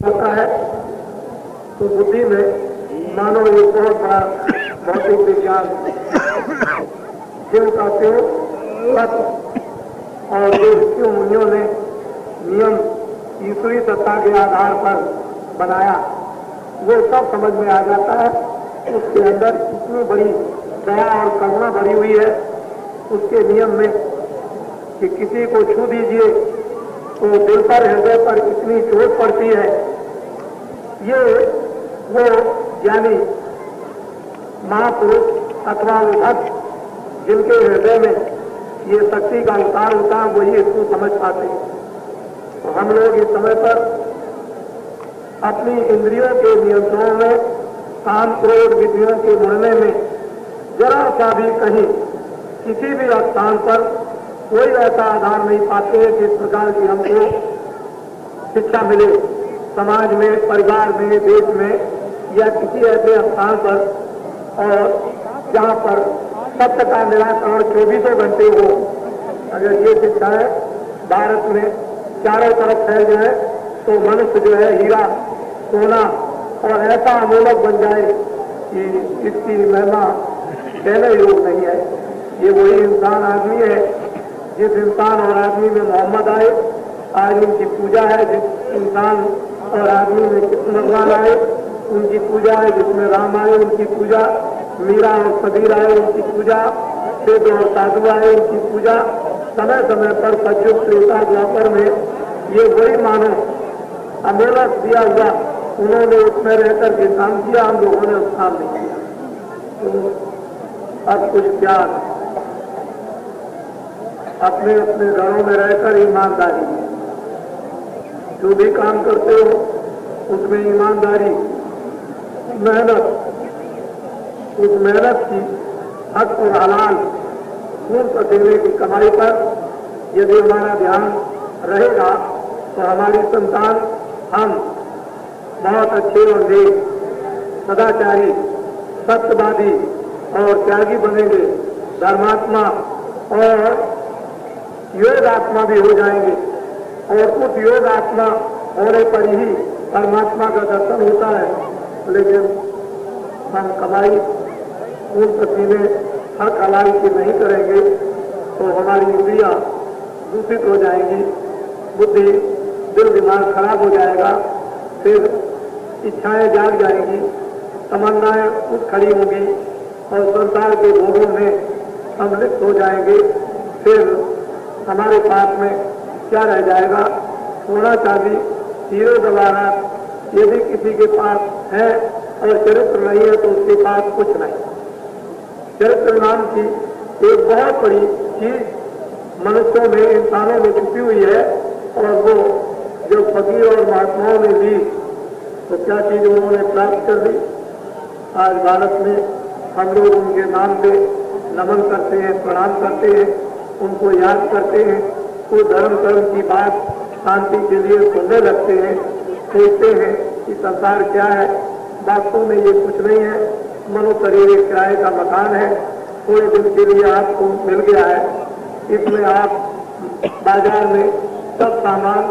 होता है तो बुद्धि में मानो एक बहुत बड़ा भौतिक विज्ञान क्यों का क्यों तत्व और जो क्यों मुनियों ने नियम ईश्वरी सत्ता के आधार पर बनाया वो सब समझ में आ जाता है। उसके अंदर कितनी बड़ी दया और करुणा भरी हुई है उसके नियम में कि किसी को छू दीजिए तो दिल पर हृदय पर कितनी चोट पड़ती है। ये वो ज्ञानी महापुरुष अथवा वो भक्त जिनके हृदय में ये शक्ति का उतार होता है वही इसको समझ पाते हैं। तो हम लोग इस समय पर अपनी इंद्रियों के नियंत्रण में काम क्रोध विधियों के मुड़ने में जरा सा भी कहीं किसी भी स्थान पर कोई ऐसा आधार नहीं पाते हैं जिस प्रकार की हमको शिक्षा मिले समाज में, परिवार में, देश में या किसी ऐसे स्थान पर और जहाँ पर सत्य का निराकरण 24 घंटे हो। अगर ये शिक्षाएं भारत में चारों तरफ फैल जाए तो मनुष्य जो है हीरा सोना और ऐसा अमूलक बन जाए कि इसकी महिमा कहने योग नहीं है। ये वही इंसान आदमी है जिस इंसान और आदमी में मोहम्मद आए, आज उनकी पूजा है। जिस इंसान और आदमी में कृष्ण भगवान आए उनकी पूजा है। जिसमें राम आए उनकी पूजा, मीरा और कबीर आए उनकी पूजा, वेद और साधु आए उनकी पूजा। समय समय पर सतयुग त्रेता द्वापर में ये वही मानो अमूलक दिया हुआ उन्होंने उसमें रहकर के काम किया, हम लोगों ने उस काम नहीं किया। तो अब कुछ प्यार अपने अपने घरों में रहकर ईमानदारी, जो भी काम करते हो उसमें ईमानदारी, मेहनत, उस मेहनत की हक और हलाल खून पसीने की कमाई पर यदि हमारा ध्यान रहेगा तो हमारी संतान हम बहुत अच्छे और नेक, सदाचारी, सत्यवादी और त्यागी बनेंगे, धर्मात्मा और योग आत्मा भी हो जाएंगे। और उस योग आत्मा होने पर ही परमात्मा का दर्शन होता है। लेकिन हम कमाई खून पसीने हक हलाल की नहीं करेंगे तो हमारी इंद्रियां दूषित हो जाएंगी, बुद्धि दिल दिमाग खराब हो जाएगा, फिर इच्छाएं जाग जाएंगी, तमन्नाएं उठ खड़ी होंगी और संसार के भोगों में हम लिप्त हो जाएंगे। फिर हमारे पास में क्या रह जाएगा? सोना चांदी हीरो जवाहरात यदि किसी के पास है और चरित्र नहीं है तो उसके पास कुछ नहीं। चरित्र नाम की एक बहुत बड़ी चीज मनुष्यों में, इंसानों में छुपी हुई है और वो जो फकीर और महात्माओं ने दी तो क्या चीज उन्होंने प्राप्त कर दी। आज भारत में हम लोग उनके नाम पे नमन करते हैं, प्रणाम करते हैं, उनको याद करते हैं, वो धर्म कर्म की बात शांति के लिए सुनने लगते हैं, सोचते हैं कि संसार क्या है। वास्तव में ये कुछ नहीं है, मनो शरीर एक किराए का मकान है, थोड़े दिन के लिए आपको मिल गया है। इसमें आप बाजार में सब सामान,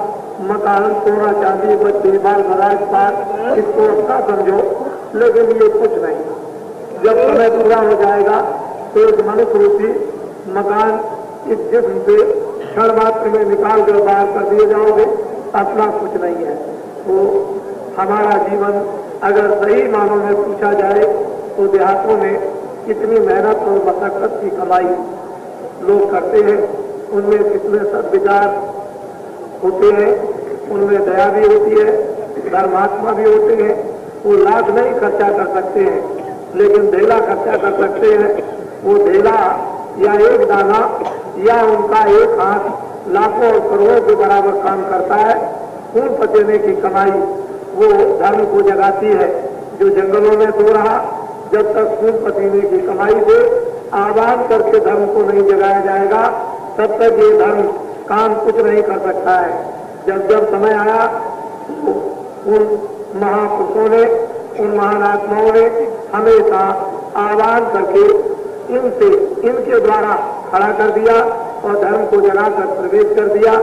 मकान, सोना चांदी, बच्चे, बाल बराज पात इसको अच्छा समझो, लेकिन ये कुछ नहीं। जब समय पूरा हो जाएगा तो एक मनुष्य रूपी मकान इस जिस्म से क्षण मात्र में निकाल कर बाहर कर दिए जाओगे, अपना कुछ नहीं है। तो हमारा जीवन अगर सही मानों में पूछा जाए तो देहातों में कितनी मेहनत और मशक्कत की कमाई लोग करते हैं, उनमें कितने सद्विचार होते हैं, उनमें दया भी होती है, धर्मात्मा भी होते हैं। वो लाख नहीं खर्चा कर सकते हैं लेकिन ढेला खर्चा कर सकते हैं। वो ढेला या एक दाना या उनका एक हाथ लाखों और करोड़ों के बराबर काम करता है। खून पसीने की कमाई वो धर्म को जगाती है। जो जंगलों में सो रहा, जब तक खून पसीने की कमाई से आह्वान करके धर्म को नहीं जगाया जाएगा तब तक ये धर्म काम कुछ नहीं कर सकता है। जब जब समय आया तो उन महापुरुषों ने, उन महान आत्माओं ने हमेशा आह्वान करके इनसे, इनके द्वारा खड़ा कर दिया और धर्म को जगाकर प्रवेश कर दिया।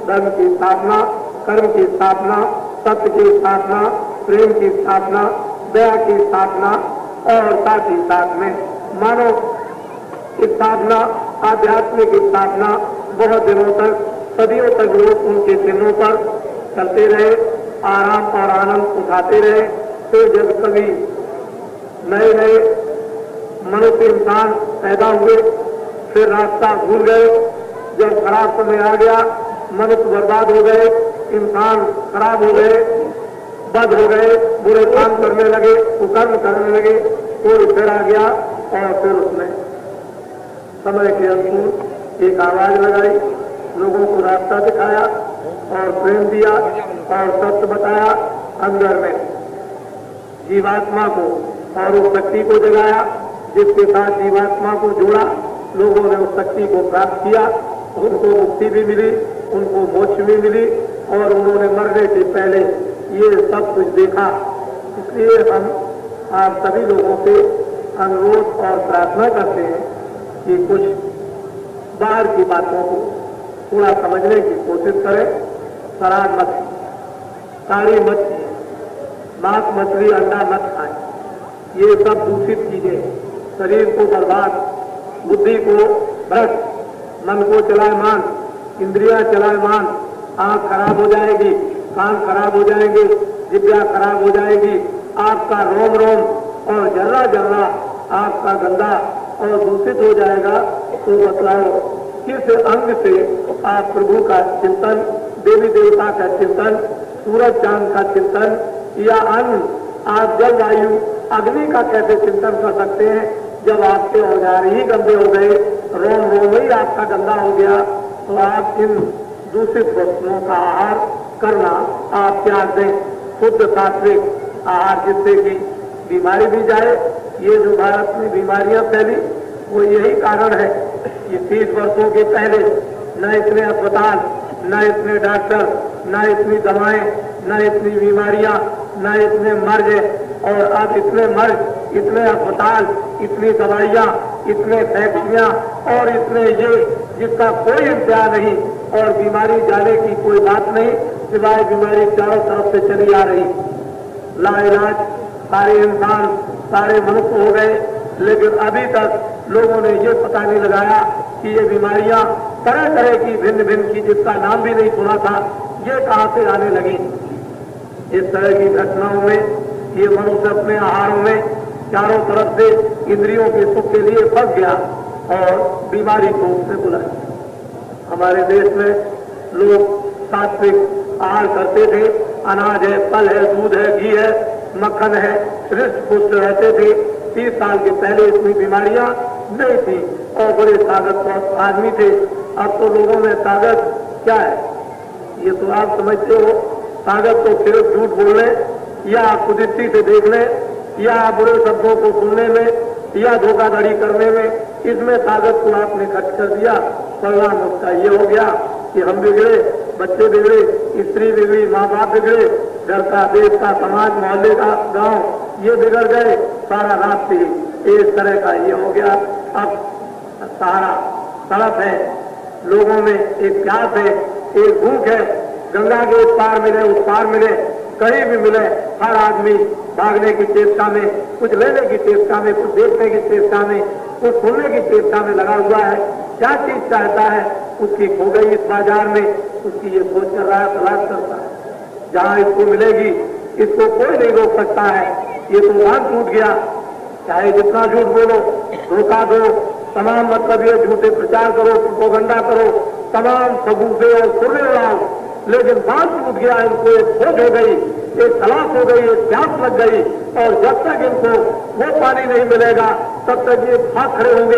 धर्म की स्थापना, कर्म की स्थापना सत्य की स्थापना, प्रेम की स्थापना, दया की स्थापना और साथ ही साथ में मानव की स्थापना, आध्यात्मिक स्थापना बहुत दिनों तक, सदियों तक लोग उनके चिन्हों पर चलते रहे, आराम और आनंद उठाते रहे। फिर जब कभी नए नए मनुष्य इंसान पैदा हुए, फिर रास्ता भूल गए, जब खराब समय आ गया, मनुष्य बर्बाद हो गए, इंसान खराब हो गए, बद हो गए, बुरे काम करने लगे, कुकर्म करने लगे, कोई फिर आ गया और फिर उसने समय के अनुकूल एक आवाज लगाई, लोगों को रास्ता दिखाया और प्रेम दिया और सत्य बताया, अंदर में जीवात्मा को और उस शक्ति को जगाया जिसके साथ जीवात्मा को जोड़ा। लोगों ने उस शक्ति को प्राप्त किया, उनको मुक्ति भी मिली, उनको मोक्ष भी मिली और उन्होंने मरने से पहले ये सब कुछ देखा। इसलिए हम आप सभी लोगों से अनुरोध और प्रार्थना करते हैं कि कुछ बाहर की बातों को थोड़ा समझने की कोशिश करें। शराब मत, साड़ी मत पिए, मांस मछली अंडा मत खाएं, ये सब दूषित चीजें शरीर को बर्बाद, बुद्धि को भ्रष्ट, मन को चलायमान, इंद्रियां चलायमान, आंख खराब हो जाएगी, कान खराब हो जाएंगे, जिब्या खराब हो जाएगी, आपका रोम रोम और जर्रा जर्रा आपका गंदा और दूषित हो जाएगा। तो बतलाओ किस अंग से आप प्रभु का चिंतन, देवी देवता का चिंतन, सूरज चांद का चिंतन या अन्न, आप जल वायु अग्नि का कैसे चिंतन कर सकते हैं जब आपके औजार ही गंदे हो गए, रोम रोम ही आपका गंदा हो गया। तो आप इन दूषित वस्तुओं का आहार करना आप त्याग दें, शुद्ध सात्विक आहार, जिससे कि बीमारी भी जाए। ये जो भारत में बीमारियां फैली वो यही कारण है कि 30 वर्षों के पहले न इतने अस्पताल, न इतने डॉक्टर, न इतनी दवाएं, न इतनी बीमारियां, न इतने मर्ज, और अब इतने मर्ज, इतने अस्पताल, इतनी दवाइयां, इतने फैक्ट्रियां और इतने ये जिसका कोई इंतजार नहीं और बीमारी जाने की कोई बात नहीं, सिवाय बीमारी चारों तरफ से चली आ रही। लाइलाज सारे इंसान, सारे मनुष्य हो गए, लेकिन अभी तक लोगों ने ये पता नहीं लगाया कि ये बीमारियां तरह तरह की भिन्न भिन्न की, जिसका नाम भी नहीं सुना था, ये कहां से आने लगी। इस तरह की घटनाओं में ये मनुष्य अपने आहारों में चारों तरफ से इंद्रियों के सुख के लिए फंस गया और बीमारी को उससे बुलाया। हमारे देश में लोग सात्विक आहार करते थे, अनाज है, फल है, दूध है, घी है, मक्खन है, हृष्ट पुष्ट रहते थे। 30 साल के पहले इतनी बीमारियां नहीं थी और बड़े ताकतवर आदमी थे। अब तो लोगों में ताकत क्या है ये तो आप समझते हो। ताकत तो सिर्फ झूठ बोलने या कुदृष्टि से देखने या बुरे शब्दों को सुनने में या धोखाधड़ी करने में, इसमें ताकत को आपने खर्च कर दिया। परिणाम उसका ये हो गया कि हम बिगड़े, बच्चे बिगड़े, स्त्री बिगड़ी, माँ बाप बिगड़े, घर का, देश का, समाज, मोहल्ले का, गांव ये बिगड़ गए, सारा राष्ट्र इस तरह का ये हो गया। अब सारा तड़प है, लोगों में एक प्यास है, एक भूख है, गंगा के उस पार मिले, उस पार मिले, कहीं भी मिले, हर आदमी भागने की चेष्टा में, कुछ लेने की चेष्टा में, कुछ देखने की चेष्टा में, कुछ सुनने की चेष्टा में लगा हुआ है। क्या चीज चाहता है उसकी खो गई इस बाजार में, उसकी ये सोच कर रहा है, तलाश करता है। जहां इसको मिलेगी इसको कोई नहीं रोक सकता है। ये तो बांध टूट गया, चाहे जितना झूठ बोलो, धोखा दो, तमाम मतलब ये झूठे प्रचार करो, प्रोपेगेंडा करो, तमाम सबूते और सुरने उड़ाओ, लेकिन बांध टूट गया। इनको एक खोज हो गई, एक तलाश हो गई, एक प्यास लग गई और जब तक इनको वो पानी नहीं मिलेगा तब तक ये भाग खड़े होंगे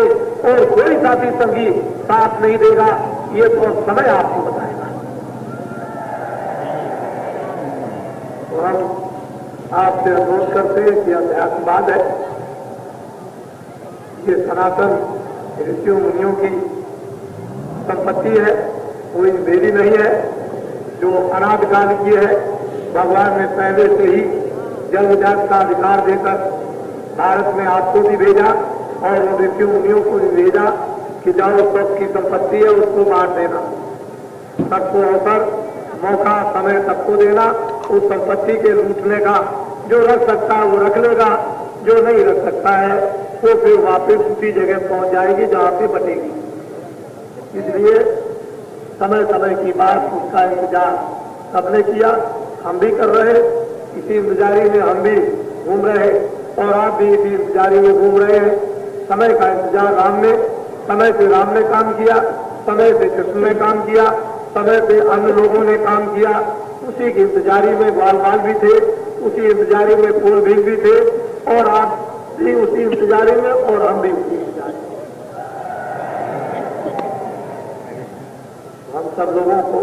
और कोई साथी संगी साथ नहीं देगा। ये तो समय आपको बताएगा। तो हम आपसे अनुरोध करते हैं कि अध्यात्मवाद है, ये सनातन ऋषियों मुनियों की संपत्ति है, कोई देरी नहीं है, जो अनादिकाल की है। भगवान ने पहले से ही जन्मजात का अधिकार देकर भारत में आपको भी भेजा और उन ऋषियों मुनियों को भी भेजा कि जाओ सबकी संपत्ति है उसको बांट देना, सबको अवसर, मौका, समय सबको देना उस संपत्ति के लूटने का। जो रख सकता है वो रख लेगा, जो नहीं रख सकता है वो फिर वापस उसी जगह पहुंच जाएगी जहां से बटेगी। इसलिए समय समय की बात उसका इंतजार सबने किया, हम भी कर रहे, इसी इंतजारी में हम भी घूम रहे और आप भी इसी इंतजारी में घूम रहे हैं। समय का इंतजार राम ने, समय से राम ने काम किया, समय से कृष्ण ने काम किया, समय से अन्य लोगों ने काम किया। उसी की इंतजारी में बाल बाल भी थे, उसी इंतजारी में फूल भीग भी थे और आप भी उसी इंतजारी में और हम भी उसी इंतजारी में। हम सब लोगों को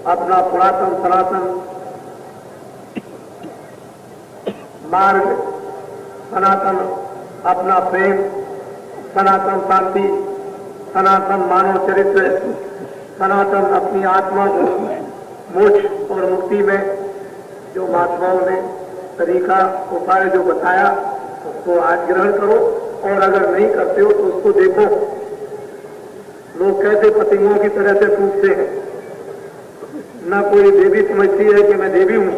अपना पुरातन सनातन मार्ग, सनातन अपना प्रेम, सनातन शांति, सनातन मानव चरित्र, सनातन अपनी आत्मा को मोक्ष और मुक्ति में जो महात्माओं ने तरीका उपाय जो बताया उसको आज ग्रहण करो और अगर नहीं करते हो तो उसको देखो लोग कैसे पतंगों की तरह से टूटते हैं। न कोई देवी समझती है कि मैं देवी हूं,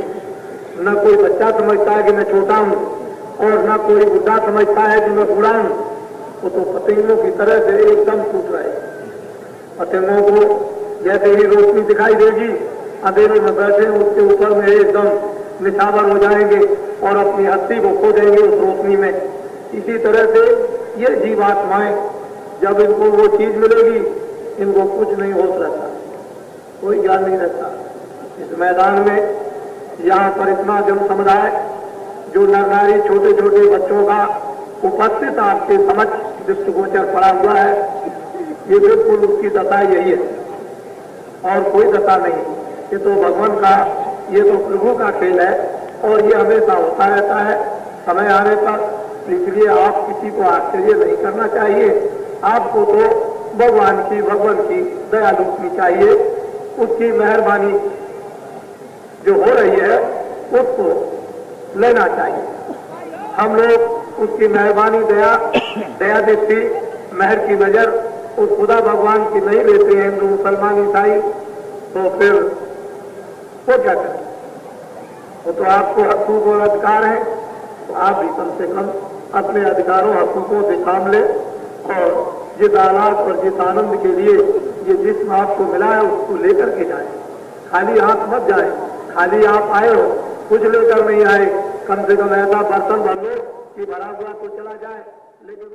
न कोई बच्चा समझता है कि मैं छोटा हूं और न कोई बुढ़ा समझता है कि मैं बूढ़ा हूं। वो तो पतंगों की तरह से एकदम टूट रहे। पतंगों को जैसे ही रोशनी दिखाई देगी अंधेरे में बैठे उसके ऊपर में एकदम निछावर हो जाएंगे और अपनी हस्ती को खो देंगे उस रोशनी में। इसी तरह से ये जीवात्माएं जब इनको वो चीज मिलेगी इनको कुछ नहीं होश रहता, कोई ज्ञान नहीं रहता। इस मैदान में यहाँ पर इतना जन समुदाय जो नर नारी छोटे छोटे बच्चों का उपस्थित आपके समक्ष दृष्टिगोचर पड़ा हुआ है, ये बिल्कुल उसकी दशा यही है और कोई दशा नहीं। ये तो भगवान का, ये तो प्रभु का खेल है और ये हमेशा होता रहता है समय आने पर। इसलिए आप किसी को आश्चर्य नहीं करना चाहिए। आपको तो भगवान की दया लूटनी चाहिए, उसकी मेहरबानी जो हो रही है उसको लेना चाहिए। हम लोग उसकी मेहरबानी दया दृष्टि मेहर की नजर उस खुदा भगवान की नहीं लेते हैं हिंदू मुसलमान ईसाई, तो फिर वो क्या करें? वो तो आपको हकूक और अधिकार है, तो आप भी कम से कम अपने अधिकारों हकूकों से काम ले और जिस आलात और जिस आनंद के लिए ये जिस्म आपको मिला है उसको लेकर के जाए। खाली हाथ मत जाए, खाली आप आए हो कुछ लेकर नहीं आए, कम से कम ऐसा बर्तन भर लो कि भरा हुआ तो चला जाए, लेकिन